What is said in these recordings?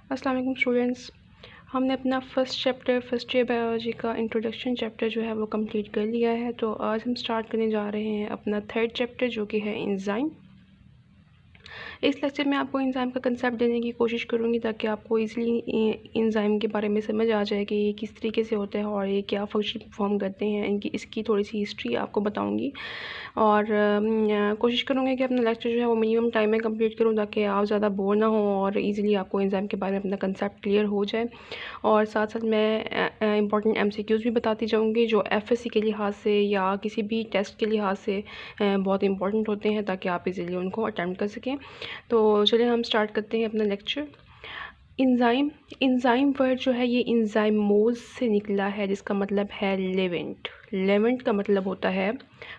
अस्सलाम वालेकुम स्टूडेंट्स। हमने अपना फर्स्ट ईयर बायोलॉजी का इंट्रोडक्शन चैप्टर जो है वो कंप्लीट कर लिया है। तो आज हम स्टार्ट करने जा रहे हैं अपना थर्ड चैप्टर जो कि है एंजाइम। इस लेक्चर में आपको एंजाइम का कंसेप्ट देने की कोशिश करूँगी ताकि आपको इजीली एंजाइम के बारे में समझ आ जाए कि ये किस तरीके से होता है और ये क्या फंक्शन परफॉर्म करते हैं। इसकी थोड़ी सी हिस्ट्री आपको बताऊँगी और कोशिश करूँगी कि अपना लेक्चर जो है वो मिनिमम टाइम में कंप्लीट करूँ ताकि आप ज़्यादा बोर ना हो और इजीली आपको एंजाइम के बारे में अपना कंसेप्ट क्लियर हो जाए। और साथ साथ मैं इंपॉर्टेंट एमसीक्यूज़ भी बताती जाऊँगी जो एफएससी के लिहाज से या किसी भी टेस्ट के लिहाज से बहुत इंपॉर्टेंट होते हैं ताकि आप इजीली उनको अटेम्प्ट कर सकें। तो चलिए हम स्टार्ट करते हैं अपना लेक्चर। एंजाइम वर्ड जो है ये एंजाइमोज से निकला है जिसका मतलब है लेवेंट। लेवेंट का मतलब होता है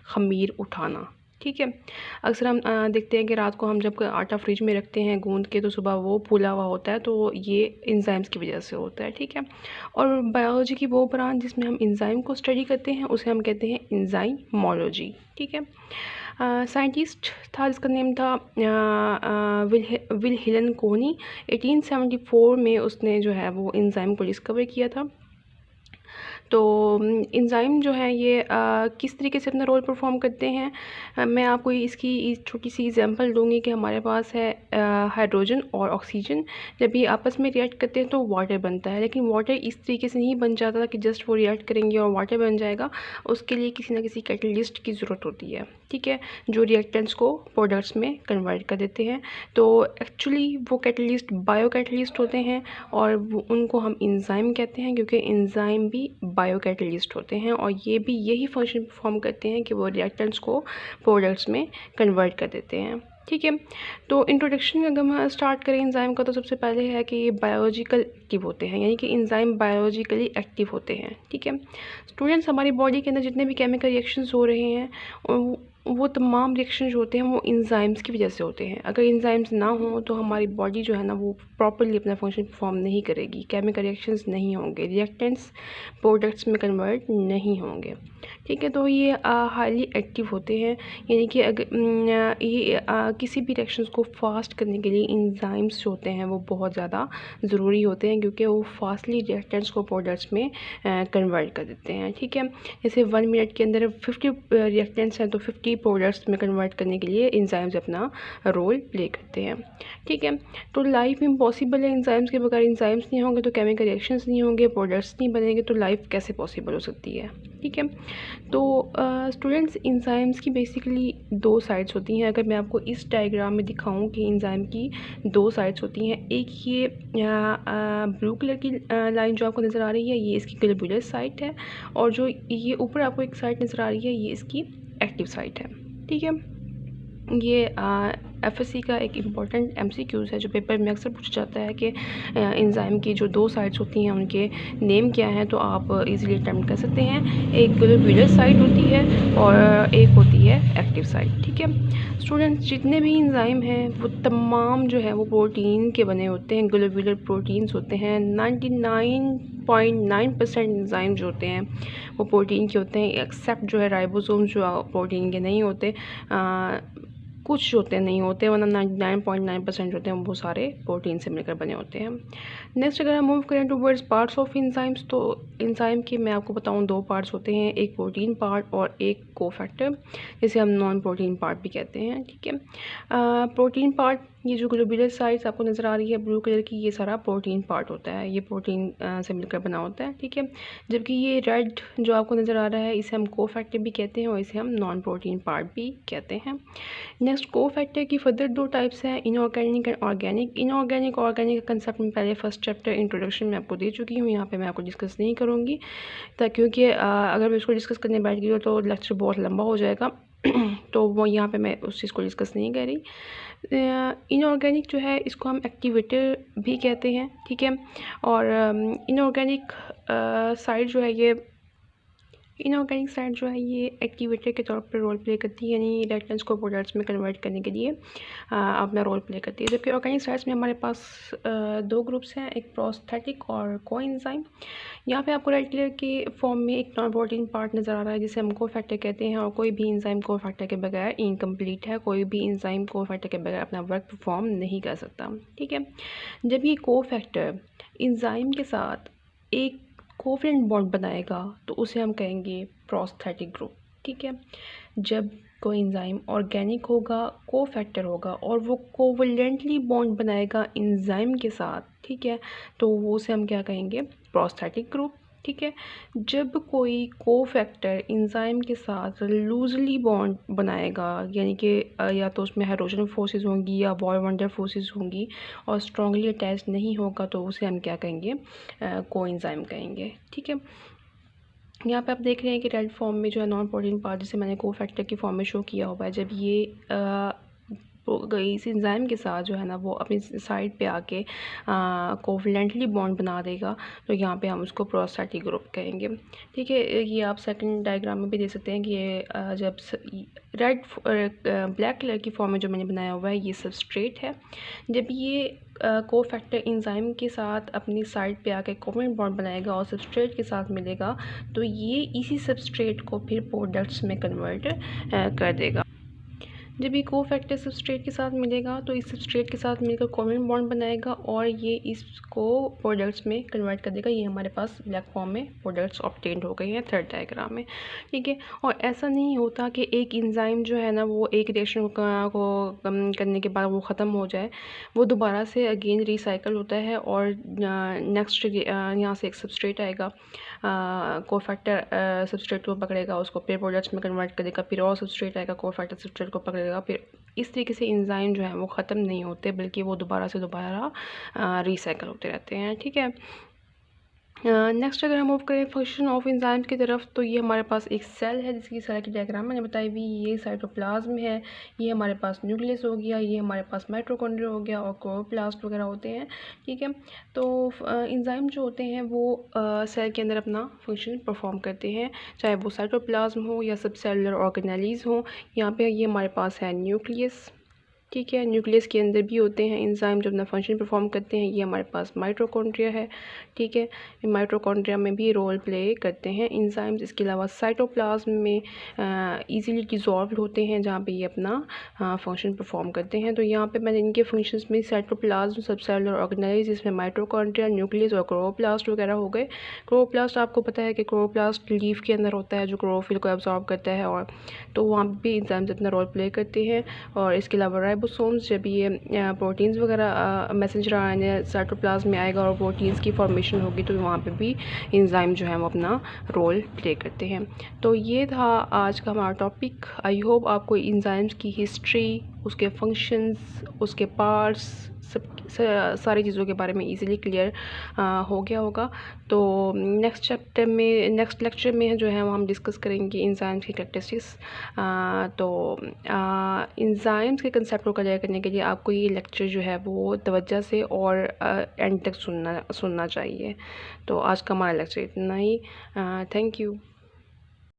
ख़मीर उठाना। ठीक है, अक्सर हम देखते हैं कि रात को हम जब आटा फ्रिज में रखते हैं गूंद के तो सुबह वो फूला हुआ होता है, तो ये एंजाइम्स की वजह से होता है। ठीक है, और बायोलॉजी की वो ब्रांच जिसमें हम एंजाइम को स्टडी करते हैं उसे हम कहते हैं एंजाइमोलॉजी। ठीक है, साइंटिस्ट था जिसका नेम था विल्हेल्म कोनी। 1874 में उसने जो है वो एंजाइम को डिस्कवर किया था। तो एंजाइम जो है ये किस तरीके से अपना रोल परफॉर्म करते हैं, मैं आपको इसकी छोटी सी एग्जांपल दूंगी कि हमारे पास है हाइड्रोजन और ऑक्सीजन। जब ये आपस में रिएक्ट करते हैं तो वाटर बनता है, लेकिन वाटर इस तरीके से नहीं बन जाता कि जस्ट वो रिएक्ट करेंगे और वाटर बन जाएगा। उसके लिए किसी ना किसी कैटलिस्ट की ज़रूरत होती है। ठीक है, जो रिएक्टेंट्स को प्रोडक्ट्स में कन्वर्ट कर देते हैं। तो एक्चुअली वो कैटलिस्ट बायो कैटलिस्ट होते हैं और उनको हम एंजाइम कहते हैं क्योंकि एंजाइम भी बायो कैटलिस्ट होते हैं और ये भी यही फंक्शन परफॉर्म करते हैं कि वो रिएक्टेंट्स को प्रोडक्ट्स में कन्वर्ट कर देते हैं। ठीक है, तो इंट्रोडक्शन अगर हम स्टार्ट करें एंजाइम का तो सबसे पहले है कि ये बायोलॉजिकल एक्टिव होते हैं, यानी कि एंजाइम बायोलॉजिकली एक्टिव होते हैं। ठीक है स्टूडेंट्स, हमारी बॉडी के अंदर जितने भी केमिकल रिएक्शंस हो रहे हैं वो तमाम रिएक्शन जो होते हैं वो एंजाइम्स की वजह से होते हैं। अगर एंजाइम्स ना हो तो हमारी बॉडी जो है ना वो प्रॉपर्ली अपना फंक्शन परफॉर्म नहीं करेगी, केमिकल रिएक्शंस नहीं होंगे, रिएक्टेंट्स प्रोडक्ट्स में कन्वर्ट नहीं होंगे। ठीक है, तो ये हाईली एक्टिव होते हैं, यानी कि अगर ये किसी भी रिएक्शंस को फास्ट करने के लिए एंजाइम्स जो होते हैं वो बहुत ज़्यादा ज़रूरी होते हैं क्योंकि वो फास्टली रिएक्टेंट्स को प्रोडक्ट्स में कन्वर्ट कर देते हैं। ठीक है, जैसे 1 मिनट के अंदर 50 रिएक्टेंट्स हैं तो 50 प्रोडक्ट्स में कन्वर्ट करने के लिए एंजाइम्स अपना रोल प्ले करते हैं। ठीक है, तो लाइफ इम्पॉसिबल है एंजाइम्स के बगैर। एंजाइम्स नहीं होंगे तो केमिकल रिएक्शंस नहीं होंगे, प्रोडक्ट्स नहीं बनेंगे, तो लाइफ कैसे पॉसिबल हो सकती है। ठीक है, तो स्टूडेंट्स एंजाइम्स की बेसिकली 2 साइड्स होती हैं। अगर मैं आपको इस डायग्राम में दिखाऊं कि एंजाइम की 2 साइड्स होती हैं, एक ये ब्लू कलर की लाइन जो आपको नज़र आ रही है ये इसकी ग्लोबुलर साइट है और जो ये ऊपर आपको एक साइड नज़र आ रही है ये इसकी एक्टिव साइट है। ठीक है, ये एफएससी का एक इम्पॉर्टेंट एमसीक्यूज़ है जो पेपर में अक्सर पूछा जाता है कि एंजाइम की जो 2 साइड्स होती हैं उनके नेम क्या हैं, तो आप इजीली अटेम्प्ट कर सकते हैं। एक ग्लोबुलर साइट होती है और एक होती है एक्टिव साइट। ठीक है स्टूडेंट्स, जितने भी एंजाइम हैं वो तमाम जो है वो प्रोटीन के बने होते हैं, ग्लोबुलर प्रोटीन्स होते हैं। 99.9% एंजाइम जो होते हैं वो प्रोटीन के होते हैं, एक्सेप्ट जो है राइबोसोम्स जो प्रोटीन के नहीं होते। कुछ होते हैं नहीं होते, वरना 99.9% होते हैं वो सारे प्रोटीन से मिलकर बने होते हैं। नेक्स्ट अगर हम मूव करें टूवर्ड्स पार्ट्स ऑफ एंजाइम्स, तो एंजाइम के मैं आपको बताऊं 2 पार्ट्स होते हैं, एक प्रोटीन पार्ट और एक कोफैक्टर, जिसे हम नॉन प्रोटीन पार्ट भी कहते हैं। ठीक है, प्रोटीन पार्ट ये जो ग्लोबुलर साइट्स आपको नज़र आ रही है ब्लू कलर की, ये सारा प्रोटीन पार्ट होता है, ये प्रोटीन से मिलकर बना होता है। ठीक है, जबकि ये रेड जो आपको नज़र आ रहा है इसे हम कोफैक्टर भी कहते हैं और इसे हम नॉन प्रोटीन पार्ट भी कहते हैं। नेक्स्ट कोफैक्टर की फर्दर 2 टाइप्स हैं, inorganic and organic. Inorganic organic का कंसेप्ट में पहले फर्स्ट चैप्टर इंट्रोडक्शन में आपको दे चुकी हूँ, यहाँ पे मैं आपको डिस्कस नहीं करूँगी क्योंकि अगर मैं इसको डिस्कस करने बैठ गई तो लेक्चर बहुत लंबा हो जाएगा तो वो यहाँ पे मैं उस चीज़ को डिस्कस नहीं कर रही। इनऑर्गेनिक जो है इसको हम एक्टिवेटर भी कहते हैं। ठीक है, और इनऑर्गेनिक साइड जो है ये इनऑर्गेनिक साइड जो है ये एक्टिवेटर के तौर पर रोल प्ले करती है, यानी रिएक्टेंट्स को प्रोडक्ट्स में कन्वर्ट करने के लिए अपना रोल प्ले करती है। जबकि ऑर्गेनिक साइड्स में हमारे पास दो ग्रुप्स हैं, एक प्रोस्थेटिक और कोएंजाइम। यहाँ पे आपको रेड कलर के फॉर्म में एक नॉन प्रोटीन पार्ट नज़र आ रहा है जिसे हम कोफैक्टर कहते हैं, और कोई भी इंजाइम कोफैक्टर के बगैर इनकम्प्लीट है, कोई भी इंजाइम कोफैक्टर के बगैर अपना वर्क परफॉर्म नहीं कर सकता। ठीक है, जब ये कोफैक्टर इंजाइम के साथ एक कोवलेंट बॉन्ड बनाएगा तो उसे हम कहेंगे प्रोस्थेटिक ग्रुप। ठीक है, जब कोई एंजाइम ऑर्गेनिक होगा, कोफैक्टर होगा और वो कोवलेंटली बॉन्ड बनाएगा एंजाइम के साथ, ठीक है, तो वो उसे हम क्या कहेंगे, प्रोस्थेटिक ग्रुप। ठीक है, जब कोई कोफैक्टर एंजाइम के साथ लूजली बॉन्ड बनाएगा, यानी कि या तो उसमें हाइड्रोजन फोर्सेस होंगी या बॉन्ड फोर्सेस होंगी और स्ट्रांगली अटैच नहीं होगा, तो उसे हम क्या कहेंगे, कोएंजाइम कहेंगे। ठीक है, यहाँ पे आप देख रहे हैं कि रेड फॉर्म में जो है नॉन प्रोटीन पार्ट जिसे मैंने कोफैक्टर की फॉर्म में शो किया हुआ है, जब ये इस एंजाइम के साथ जो है ना वो अपनी साइड पे आके कोवलेंटली बॉन्ड बना देगा, तो यहाँ पे हम उसको प्रोस्थेटिक ग्रुप कहेंगे। ठीक है, ये आप सेकंड डायग्राम में भी देख सकते हैं कि ये जब रेड ब्लैक कलर की फॉर्म में जो मैंने बनाया हुआ है ये सबस्ट्रेट है। जब ये कोफैक्टर एंजाइम के साथ अपनी साइड पे आके कोवलेंट बॉन्ड बनाएगा और सबस्ट्रेट के साथ मिलेगा, तो ये इसी सबस्ट्रेट को फिर प्रोडक्ट्स में कन्वर्ट कर देगा। जब ये कोफैक्टर सबस्ट्रेट के साथ मिलेगा तो इस सबस्ट्रेट के साथ मिलकर कोवलेंट बॉन्ड बनाएगा और ये इसको प्रोडक्ट्स में कन्वर्ट कर देगा। ये हमारे पास ब्लैक फॉर्म में प्रोडक्ट्स ऑब्टेन्ड हो गए हैं थर्ड डायग्राम में। ठीक है, और ऐसा नहीं होता कि एक एंजाइम जो है ना वो एक रिएक्शन को करने के बाद वो ख़त्म हो जाए, वो दोबारा से अगेन रिसाइकल होता है और नेक्स्ट यहाँ से एक सबस्ट्रेट आएगा, कोफैक्टर सबस्ट्रेट को पकड़ेगा, उसको फिर प्रोडक्ट्स में कन्वर्ट करेगा, फिर और सबस्ट्रेट आएगा, कोफैक्टर सबस्ट्रेट को पकड़ेगा, फिर इस तरीके से एंजाइम जो है वो ख़त्म नहीं होते, बल्कि वो दोबारा से दोबारा रिसाइकल होते रहते हैं। ठीक है, नेक्स्ट अगर हम मूव करें फंक्शन ऑफ एंजाइम्स की तरफ, तो ये हमारे पास एक सेल है जिसकी सेल की डायग्राम मैंने बताई हुई, ये साइटोप्लाज्म है, ये हमारे पास न्यूक्लियस हो गया, ये हमारे पास माइटोकॉन्ड्रिया हो गया और क्लोरोप्लास्ट वगैरह होते हैं। ठीक है, तो एंजाइम जो होते हैं वो सेल के अंदर अपना फंक्शन परफॉर्म करते हैं, चाहे वो साइटोप्लाज्म हो या सब सेलुलर ऑर्गेनेलीज हो। यहाँ पे ये हमारे पास है न्यूक्लियस। ठीक है, न्यूक्लियस के अंदर भी होते हैं एंजाइम जो अपना फंक्शन परफॉर्म करते हैं। ये हमारे पास माइटोकॉन्ड्रिया है। ठीक है, माइटोकॉन्ड्रिया में भी रोल प्ले करते हैं एंजाइम्स। इसके अलावा साइटोप्लाज्म में इजीली डिज़ोल्व होते हैं, जहाँ पे ये अपना फंक्शन परफॉर्म करते हैं। तो यहाँ पे मैंने इनके फंक्शंस में साइटोप्लाज्म, सबसेलुलर ऑर्गेनेल्स, इसमें माइटोकॉन्ड्रिया, न्यूक्लियस और क्लोरोप्लास्ट वगैरह हो गए। क्लोरोप्लास्ट आपको पता है कि क्लोरोप्लास्ट लीफ के अंदर होता है जो क्लोरोफिल को एब्जॉर्ब करता है, और तो वहाँ भी एंजाइम्स अपना रोल प्ले करते हैं। और इसके अलावा राइबोसोम्स, जब ये प्रोटीन्स वगैरह मैसेंजर आरएनए साइटोप्लाज्म में आएगा और प्रोटीन्स की फॉर्मेशन होगी, तो वहाँ पे भी एंजाइम जो है वो अपना रोल प्ले करते हैं। तो ये था आज का हमारा टॉपिक। आई होप आपको एंजाइम्स की हिस्ट्री, उसके फंक्शंस, उसके पार्ट्स, सब सारी चीज़ों के बारे में इजीली क्लियर हो गया होगा। तो नेक्स्ट लेक्चर में जो है वो हम डिस्कस करेंगे एंजाइम्स की कैरेक्टरिस्टिक्स। तो एंजाइम्स के कंसेप्ट को क्लियर करने के लिए आपको ये लेक्चर जो है वो तवज्जो से और एंड तक सुनना चाहिए। तो आज का हमारा लेक्चर इतना ही। Thank you.